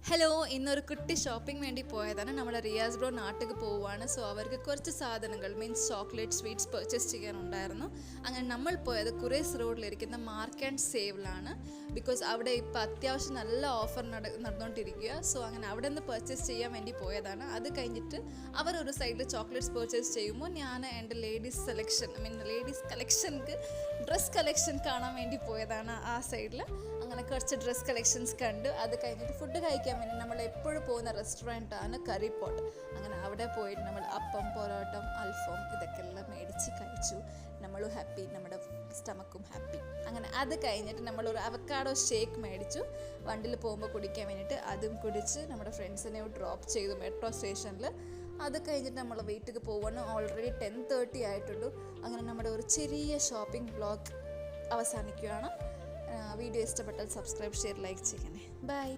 Hello, ഇന്നൊരു കുട്ടി shopping വേണ്ടി പോയതാണ്. നമ്മുടെ റിയാസ് ബ്രോ നാട്ടിൽ പോവുകയാണ്. സോ അവർക്ക് കുറച്ച് സാധനങ്ങൾ മീൻസ് ചോക്ലേറ്റ് സ്വീറ്റ്സ് പർച്ചേസ് ചെയ്യാനുണ്ടായിരുന്നു. അങ്ങനെ നമ്മൾ പോയത് കുറേസ് റോഡിലിരിക്കുന്ന മാർക്ക് ആൻഡ് സേവിലാണ്. ബിക്കോസ് അവിടെ ഇപ്പോൾ അത്യാവശ്യം നല്ല ഓഫർ നടന്നുകൊണ്ടിരിക്കുക. സോ അങ്ങനെ അവിടെ നിന്ന് പർച്ചേസ് ചെയ്യാൻ വേണ്ടി പോയതാണ്. അത് കഴിഞ്ഞിട്ട് അവർ ഒരു സൈഡിൽ ചോക്ലേറ്റ്സ് പർച്ചേസ് ചെയ്യുമ്പോൾ ഞാൻ എൻ്റെ ലേഡീസ് കളക്ഷൻക്ക് ഡ്രസ് കളക്ഷൻ കാണാൻ വേണ്ടി പോയതാണ് ആ സൈഡിൽ. അങ്ങനെ കുറച്ച് ഡ്രസ് കളക്ഷൻസ് കണ്ട് അത് കഴിഞ്ഞിട്ട് ഫുഡ് കഴിക്കാൻ വേണ്ടി നമ്മൾ എപ്പോഴും പോകുന്ന റെസ്റ്റോറൻറ്റാണ് കറി പോട്ട്. അങ്ങനെ അവിടെ പോയിട്ട് നമ്മൾ അപ്പം, പൊറോട്ടം, അൽഫാം ഇതൊക്കെ എല്ലാം മേടിച്ച് കഴിച്ചു. നമ്മളും ഹാപ്പി, നമ്മുടെ സ്റ്റമക്കും ഹാപ്പി. അങ്ങനെ അത് കഴിഞ്ഞിട്ട് നമ്മളൊരു അവക്കാഡോ ഷേക്ക് മേടിച്ചു വണ്ടിയിൽ പോകുമ്പോൾ കുടിക്കാൻ വേണ്ടിയിട്ട്. അതും കുടിച്ച് നമ്മുടെ ഫ്രണ്ട്സിനെ ഡ്രോപ്പ് ചെയ്തു മെട്രോ സ്റ്റേഷനിൽ. അത് കഴിഞ്ഞിട്ട് നമ്മൾ വീട്ടിൽ പോവാണ്. ഓൾറെഡി 10:30 ആയിട്ടുള്ളൂ. അങ്ങനെ നമ്മുടെ ഒരു ചെറിയ ഷോപ്പിംഗ് വ്ളോഗ് അവസാനിക്കുകയാണ്. വീഡിയോ ഇഷ്ടപ്പെട്ടാൽ സബ്സ്ക്രൈബ്, ഷെയർ, ലൈക്ക് ചെയ്യണേ. ബൈ.